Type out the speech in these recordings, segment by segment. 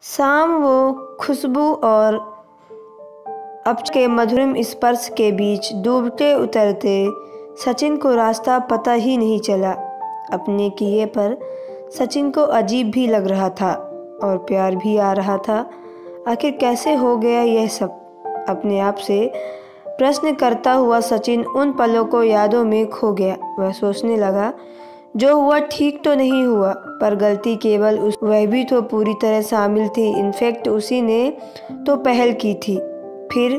शाम वो खुशबू और अब्र के मधुर स्पर्श के बीच डूबते उतरते सचिन को रास्ता पता ही नहीं चला। अपने किए पर सचिन को अजीब भी लग रहा था और प्यार भी आ रहा था। आखिर कैसे हो गया यह सब? अपने आप से प्रश्न करता हुआ सचिन उन पलों को यादों में खो गया। वह सोचने लगा, जो हुआ ठीक तो नहीं हुआ, पर गलती केवल वह भी तो पूरी तरह शामिल थी। इनफैक्ट उसी ने तो पहल की थी। फिर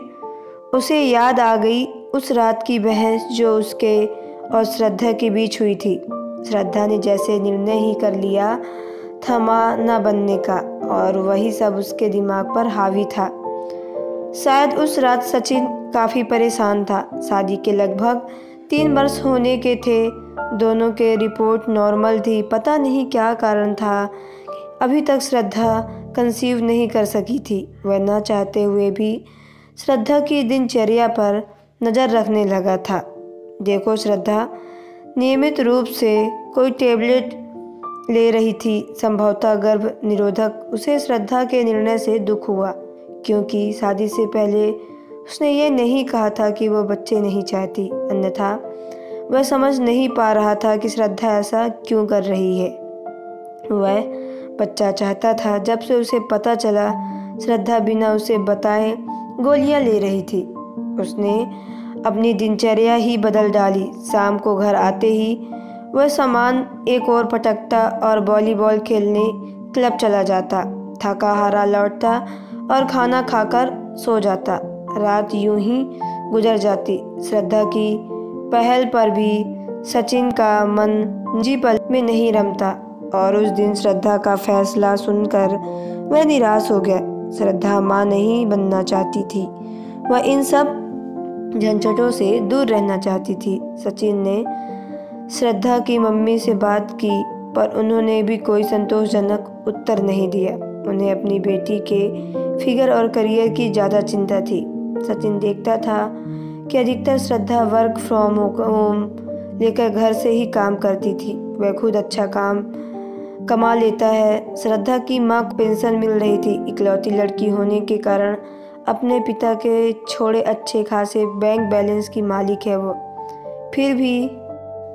उसे याद आ गई उस रात की बहस जो उसके और श्रद्धा के बीच हुई थी। श्रद्धा ने जैसे निर्णय ही कर लिया था मां न बनने का, और वही सब उसके दिमाग पर हावी था। शायद उस रात सचिन काफ़ी परेशान था। शादी के लगभग 3 वर्ष होने के थे। दोनों के रिपोर्ट नॉर्मल थी। पता नहीं क्या कारण था, अभी तक श्रद्धा कंसीव नहीं कर सकी थी। वह न चाहते हुए भी श्रद्धा की दिनचर्या पर नज़र रखने लगा था। देखो, श्रद्धा नियमित रूप से कोई टेबलेट ले रही थी, संभवतः गर्भ निरोधक। उसे श्रद्धा के निर्णय से दुख हुआ, क्योंकि शादी से पहले उसने ये नहीं कहा था कि वो बच्चे नहीं चाहती। अन्यथा वह समझ नहीं पा रहा था कि श्रद्धा ऐसा क्यों कर रही है। वह बच्चा चाहता था। जब से उसे पता चला श्रद्धा बिना उसे बताए गोलियां ले रही थी, उसने अपनी दिनचर्या ही बदल डाली। शाम को घर आते ही वह सामान एक और पटकता और वॉलीबॉल खेलने क्लब चला जाता। थका हारा लौटता और खाना खाकर सो जाता। रात यूं ही गुजर जाती। श्रद्धा की पहल पर भी सचिन का मन जी पल में नहीं रमता, और उस दिन श्रद्धा का फैसला सुनकर वह निराश हो गया। श्रद्धा माँ नहीं बनना चाहती थी, वह इन सब झंझटों से दूर रहना चाहती थी। सचिन ने श्रद्धा की मम्मी से बात की, पर उन्होंने भी कोई संतोषजनक उत्तर नहीं दिया। उन्हें अपनी बेटी के फिगर और करियर की ज़्यादा चिंता थी। सचिन देखता था कि अधिकतर श्रद्धा वर्क फ्रॉम होम लेकर घर से ही काम करती थी। वह खुद अच्छा काम कमा लेता है। श्रद्धा की माँ को पेंशन मिल रही थी। इकलौती लड़की होने के कारण अपने पिता के छोड़े अच्छे खासे बैंक बैलेंस की मालिक है वो। फिर भी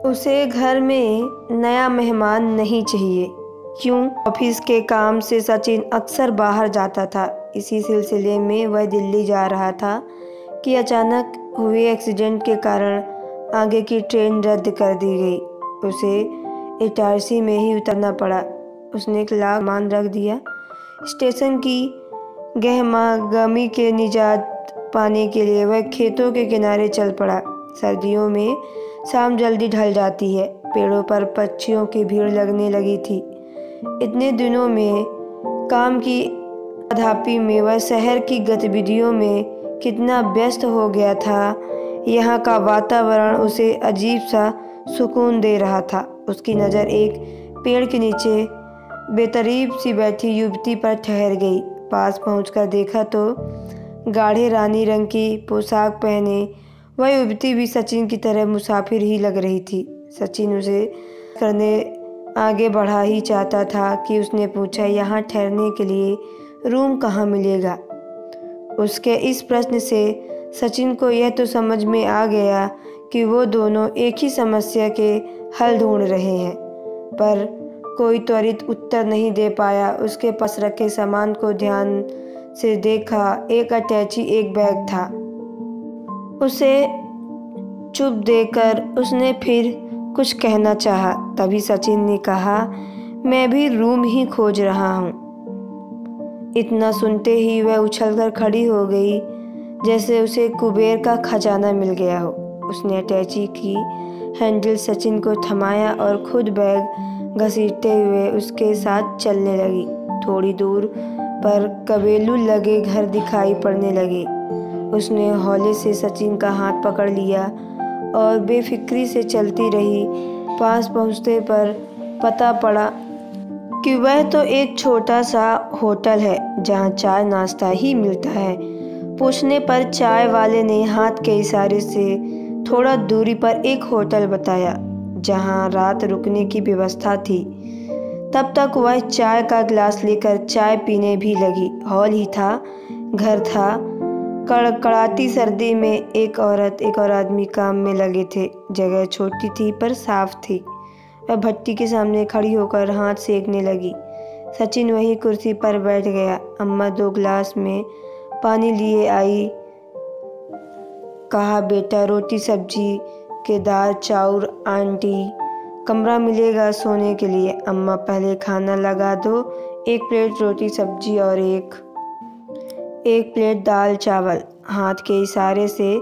उसे घर में नया मेहमान नहीं चाहिए। क्यों? ऑफिस के काम से सचिन अक्सर बाहर जाता था। इसी सिलसिले में वह दिल्ली जा रहा था कि अचानक हुए एक्सीडेंट के कारण आगे की ट्रेन रद्द कर दी गई। उसे इटारसी में ही उतरना पड़ा। उसने 1 लाख मान रख दिया। स्टेशन की गहमागमी के निजात पाने के लिए वह खेतों के किनारे चल पड़ा। सर्दियों में शाम जल्दी ढल जाती है। पेड़ों पर पक्षियों की भीड़ लगने लगी थी। इतने दिनों में काम की आधापी में वह शहर की गतिविधियों में कितना व्यस्त हो गया था। यहाँ का वातावरण उसे अजीब सा सुकून दे रहा था। उसकी नज़र एक पेड़ के नीचे बेतरतीब सी बैठी युवती पर ठहर गई। पास पहुंचकर देखा तो गाढ़े रानी रंग की पोशाक पहने वह युवती भी सचिन की तरह मुसाफिर ही लग रही थी। सचिन उसे करने आगे बढ़ा ही चाहता था कि उसने पूछा, यहाँ ठहरने के लिए रूम कहाँ मिलेगा? उसके इस प्रश्न से सचिन को यह तो समझ में आ गया कि वो दोनों एक ही समस्या के हल ढूंढ रहे हैं, पर कोई त्वरित उत्तर नहीं दे पाया। उसके पास रखे सामान को ध्यान से देखा। एक अटैची, एक बैग था। उसे चुप देकर उसने फिर कुछ कहना चाहा। तभी सचिन ने कहा, मैं भी रूम ही खोज रहा हूँ। इतना सुनते ही वह उछलकर खड़ी हो गई, जैसे उसे कुबेर का खजाना मिल गया हो। उसने अटैची की हैंडल सचिन को थमाया और खुद बैग घसीटते हुए उसके साथ चलने लगी। थोड़ी दूर पर कबेलू लगे घर दिखाई पड़ने लगे। उसने हौले से सचिन का हाथ पकड़ लिया और बेफिक्री से चलती रही। पास पहुँचते पर पता पड़ा कि वह तो एक छोटा सा होटल है जहाँ चाय नाश्ता ही मिलता है। पूछने पर चाय वाले ने हाथ के इशारे से थोड़ा दूरी पर एक होटल बताया जहाँ रात रुकने की व्यवस्था थी। तब तक वह चाय का गिलास लेकर चाय पीने भी लगी। हॉल ही था, घर था। कड़कड़ाती सर्दी में एक औरत एक और आदमी काम में लगे थे। जगह छोटी थी पर साफ थी। वह भट्टी के सामने खड़ी होकर हाथ सेकने लगी। सचिन वही कुर्सी पर बैठ गया। अम्मा 2 गिलास में पानी लिए आई। कहा, बेटा रोटी सब्जी के दाल चाउर आंटी कमरा मिलेगा सोने के लिए। अम्मा, पहले खाना लगा दो। 1 प्लेट रोटी सब्जी और एक प्लेट दाल चावल। हाथ के इशारे से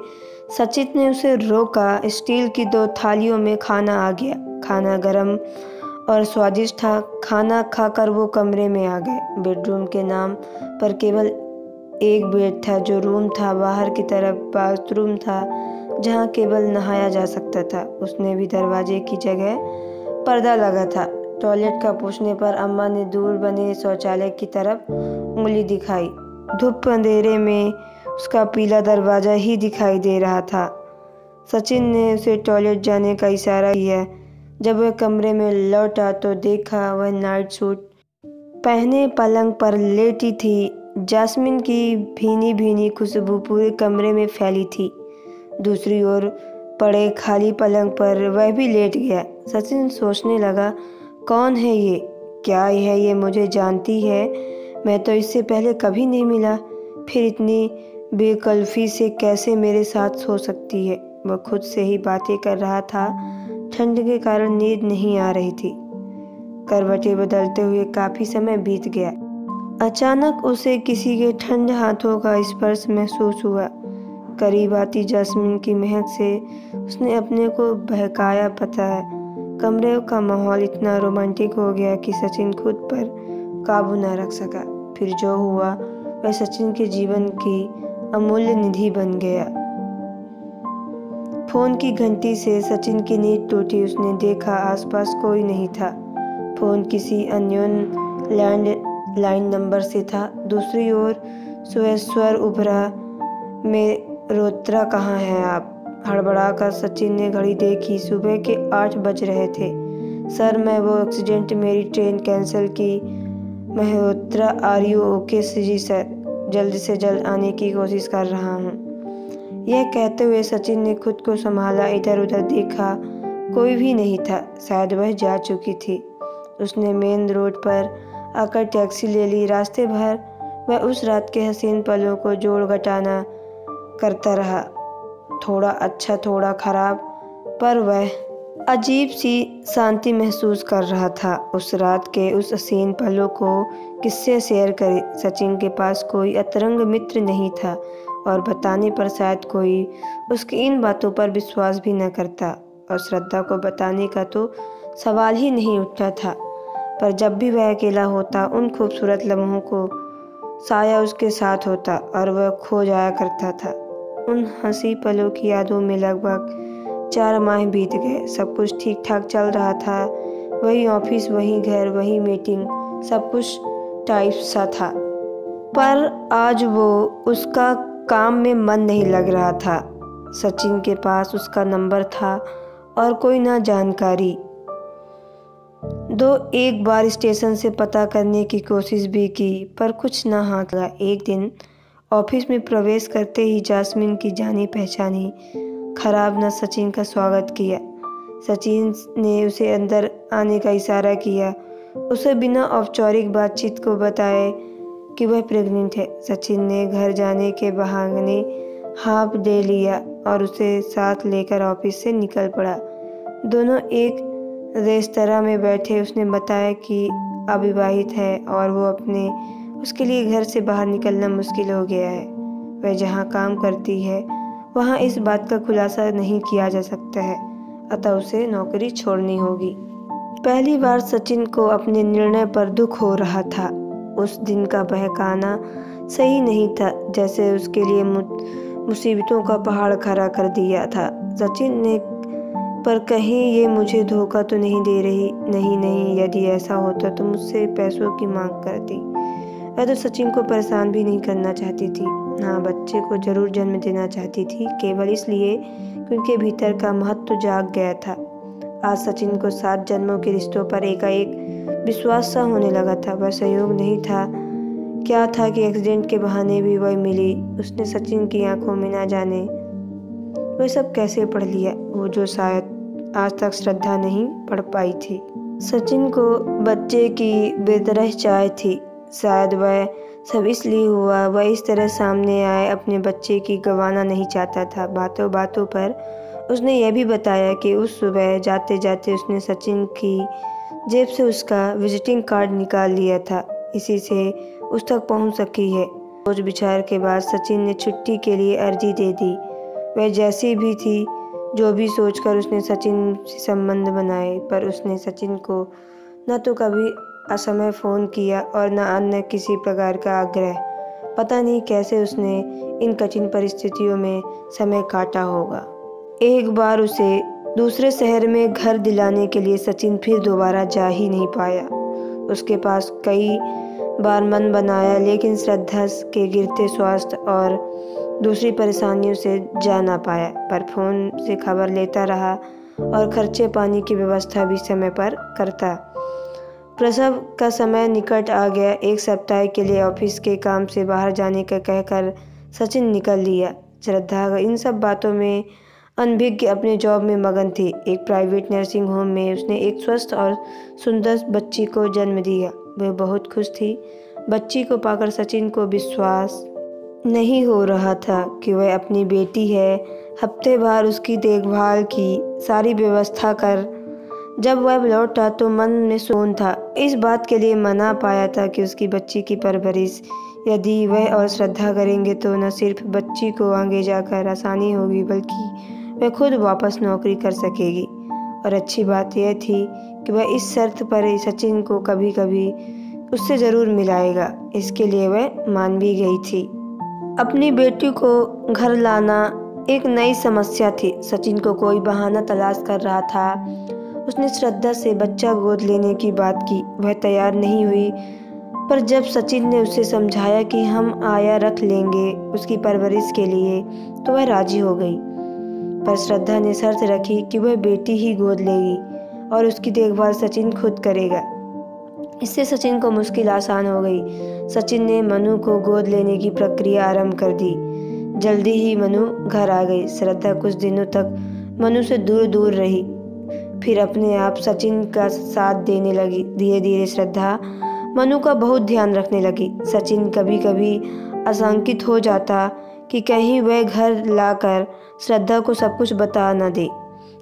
सचिन ने उसे रोका। स्टील की 2 थालियों में खाना आ गया। खाना गरम और स्वादिष्ट था। खाना खाकर वो कमरे में आ गए। बेडरूम के नाम पर केवल एक बेड था जो रूम था। बाहर की तरफ बाथरूम था जहाँ केवल नहाया जा सकता था। उसने भी दरवाजे की जगह पर्दा लगा था। टॉयलेट का पूछने पर अम्मा ने दूर बने शौचालय की तरफ उंगली दिखाई। धूप अंधेरे में उसका पीला दरवाजा ही दिखाई दे रहा था। सचिन ने उसे टॉयलेट जाने का इशारा किया। जब वह कमरे में लौटा तो देखा वह नाइट सूट पहने पलंग पर लेटी थी। जास्मिन की भीनी भीनी खुशबू पूरे कमरे में फैली थी। दूसरी ओर पड़े खाली पलंग पर वह भी लेट गया। सचिन सोचने लगा, कौन है ये? क्या है ये मुझे जानती है? मैं तो इससे पहले कभी नहीं मिला। फिर इतनी बेकल्फी से कैसे मेरे साथ सो सकती है? वह खुद से ही बातें कर रहा था। ठंड के कारण नींद नहीं आ रही थी। करवटें बदलते हुए काफ़ी समय बीत गया। अचानक उसे किसी के ठंडे हाथों का स्पर्श महसूस हुआ। करीब आती जास्मिन की महक से उसने अपने को बहकाया। पता है, कमरे का माहौल इतना रोमांटिक हो गया कि सचिन खुद पर काबू न रख सका। फिर जो हुआ वह सचिन के जीवन की अमूल्य निधि बन गया। फोन की घंटी से सचिन की नींद टूटी। उसने देखा आसपास कोई नहीं था। फोन किसी अननोन लैंडलाइन नंबर से था। दूसरी ओर स्वर उभरा, मेरोत्रा कहाँ हैं आप? हड़बड़ाकर सचिन ने घड़ी देखी। सुबह के 8 बज रहे थे। सर, मैं वो एक्सीडेंट, मेरी ट्रेन कैंसिल की। Mehrotra, are you okay? जी सर, जल्द से जल्द आने की कोशिश कर रहा हूँ। यह कहते हुए सचिन ने खुद को संभाला। इधर उधर देखा, कोई भी नहीं था। शायद वह जा चुकी थी। उसने मेन रोड पर आकर टैक्सी ले ली। रास्ते भर वह उस रात के हसीन पलों को जोड़ घटाना करता रहा। थोड़ा अच्छा थोड़ा खराब, पर वह अजीब सी शांति महसूस कर रहा था। उस रात के उस हसीन पलों को किससे शेयर करे? सचिन के पास कोई अतरंग मित्र नहीं था और बताने पर शायद कोई उसकी इन बातों पर विश्वास भी न करता। और श्रद्धा को बताने का तो सवाल ही नहीं उठता था। पर जब भी वह अकेला होता, उन खूबसूरत लम्हों को साया उसके साथ होता और वह खो जाया करता था। उन हंसी पलों की यादों में लगभग 4 माह बीत गए। सब कुछ ठीक ठाक चल रहा था। वही ऑफिस, वही घर, वही मीटिंग, सब कुछ टाइप सा था। पर आज वो उसका काम में मन नहीं लग रहा था। सचिन के पास उसका नंबर था और कोई ना जानकारी। एक बार स्टेशन से पता करने की कोशिश भी की, पर कुछ ना हाथ लगा। एक दिन ऑफिस में प्रवेश करते ही जास्मिन की जानी पहचानी खराब ने सचिन का स्वागत किया। सचिन ने उसे अंदर आने का इशारा किया। उसे बिना औपचारिक बातचीत को बताए कि वह प्रेग्नेंट है। सचिन ने घर जाने के बहाने हाफ डे लिया और उसे साथ लेकर ऑफिस से निकल पड़ा। दोनों एक रेस्तरां में बैठे। उसने बताया कि अविवाहित है और वो उसके लिए घर से बाहर निकलना मुश्किल हो गया है। वह जहाँ काम करती है वहाँ इस बात का खुलासा नहीं किया जा सकता है, अतः उसे नौकरी छोड़नी होगी। पहली बार सचिन को अपने निर्णय पर दुख हो रहा था। उस दिन का बहकाना सही नहीं था, जैसे उसके लिए मुसीबतों का पहाड़ खड़ा कर दिया था। सचिन ने, पर कहीं ये मुझे धोखा तो नहीं दे रही? नहीं, यदि ऐसा होता तो मुझसे पैसों की मांग करती। वह तो सचिन को परेशान भी नहीं करना चाहती थी। हाँ, बच्चे को जरूर जन्म देना चाहती थी, केवल इसलिए क्योंकि भीतर का महत्व जाग गया था। आज सचिन को 7 जन्मों के रिश्तों पर एकाएक विश्वास सा होने लगा था। वह संयोग नहीं था, क्या था कि एक्सीडेंट के बहाने भी वह मिली। उसने सचिन की आंखों में ना जाने वह सब कैसे पढ़ लिया, वो जो शायद आज तक श्रद्धा नहीं पढ़ पाई थी। सचिन को बच्चे की बेतरह चाह थी। शायद वह सब इसलिए हुआ, वह इस तरह सामने आए, अपने बच्चे की गंवाना नहीं चाहता था। बातों बातों पर उसने यह भी बताया कि उस सुबह जाते जाते उसने सचिन की जेब से उसका विजिटिंग कार्ड निकाल लिया था, इसी से उस तक पहुंच सकी है। सोच विचार के बाद सचिन ने छुट्टी के लिए अर्जी दे दी। वह जैसी भी थी, जो भी सोचकर उसने सचिन से संबंध बनाए, पर उसने सचिन को न तो कभी असमय फ़ोन किया और न अन्य किसी प्रकार का आग्रह। पता नहीं कैसे उसने इन कठिन परिस्थितियों में समय काटा होगा। एक बार उसे दूसरे शहर में घर दिलाने के लिए सचिन फिर दोबारा जा ही नहीं पाया। उसके पास कई बार मन बनाया, लेकिन श्रद्धा के गिरते स्वास्थ्य और दूसरी परेशानियों से जा ना पाया। पर फ़ोन से खबर लेता रहा और खर्चे पानी की व्यवस्था भी समय पर करता। प्रसव का समय निकट आ गया। एक सप्ताह के लिए ऑफिस के काम से बाहर जाने का कहकर सचिन निकल लिया। श्रद्धा इन सब बातों में अनभिज्ञ अपने जॉब में मगन थी। एक प्राइवेट नर्सिंग होम में उसने एक स्वस्थ और सुंदर बच्ची को जन्म दिया। वह बहुत खुश थी। बच्ची को पाकर सचिन को विश्वास नहीं हो रहा था कि वह अपनी बेटी है। हफ्ते भर उसकी देखभाल की सारी व्यवस्था कर जब वह लौटा तो मन में सुकून था। इस बात के लिए मना पाया था कि उसकी बच्ची की परवरिश यदि वह और श्रद्धा करेंगे तो न सिर्फ बच्ची को आगे जाकर आसानी होगी, बल्कि वह खुद वापस नौकरी कर सकेगी। और अच्छी बात यह थी कि वह इस शर्त पर सचिन को कभी कभी उससे ज़रूर मिलाएगा। इसके लिए वह मान भी गई थी। अपनी बेटी को घर लाना एक नई समस्या थी। सचिन को कोई बहाना तलाश कर रहा था। उसने श्रद्धा से बच्चा गोद लेने की बात की। वह तैयार नहीं हुई, पर जब सचिन ने उसे समझाया कि हम आया रख लेंगे उसकी परवरिश के लिए, तो वह राजी हो गई। पर श्रद्धा ने शर्त रखी कि वह बेटी ही गोद लेगी और उसकी देखभाल सचिन खुद करेगा। इससे सचिन को मुश्किल आसान हो गई। सचिन ने मनु को गोद लेने की प्रक्रिया आरंभ कर दी। जल्दी ही मनु घर आ गई। श्रद्धा कुछ दिनों तक मनु से दूर दूर रही, फिर अपने आप सचिन का साथ देने लगी। धीरे धीरे श्रद्धा मनु का बहुत ध्यान रखने लगी। सचिन कभी कभी आशंकित हो जाता कि कहीं वह घर लाकर श्रद्धा को सब कुछ बता न दे।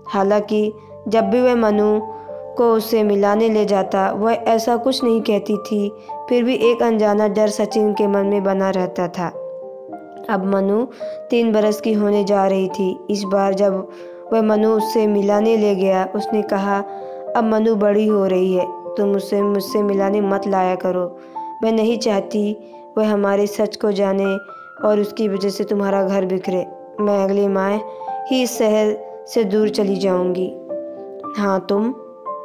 हालांकि जब भी वह मनु को उससे मिलाने ले जाता, वह ऐसा कुछ नहीं कहती थी। फिर भी एक अनजाना डर सचिन के मन में बना रहता था। अब मनु 3 बरस की होने जा रही थी। इस बार जब वह मनु उससे मिलाने ले गया, उसने कहा, अब मनु बड़ी हो रही है, तुम उसे मुझसे मिलाने मत लाया करो। मैं नहीं चाहती वह हमारे सच को जाने और उसकी वजह से तुम्हारा घर बिखरे। मैं अगले माह ही इस शहर से दूर चली जाऊंगी। हाँ, तुम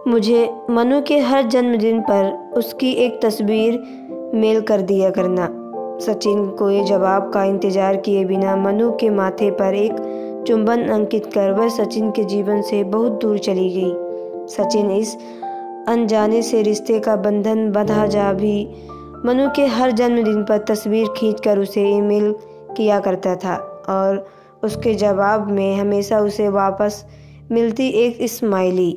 मुझे मनु के हर जन्मदिन पर उसकी एक तस्वीर मेल कर दिया करना। सचिन को ये जवाब का इंतजार किए बिना मनु के माथे पर एक चुंबन अंकित कर वह सचिन के जीवन से बहुत दूर चली गई। सचिन इस अनजाने से रिश्ते का बंधन बंधा जा भी मनु के हर जन्मदिन पर तस्वीर खींचकर उसे ईमेल किया करता था और उसके जवाब में हमेशा उसे वापस मिलती एक स्माइली।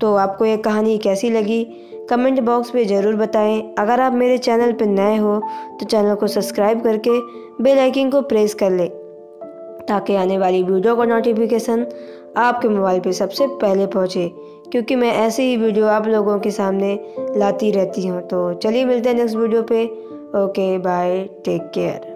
तो आपको यह कहानी कैसी लगी कमेंट बॉक्स में ज़रूर बताएं। अगर आप मेरे चैनल पर नए हो तो चैनल को सब्सक्राइब करके बेल आइकन को प्रेस कर लें, ताकि आने वाली वीडियो का नोटिफिकेशन आपके मोबाइल पे सबसे पहले पहुंचे, क्योंकि मैं ऐसे ही वीडियो आप लोगों के सामने लाती रहती हूं। तो चलिए मिलते हैं नेक्स्ट वीडियो पे। Okay, bye, take care.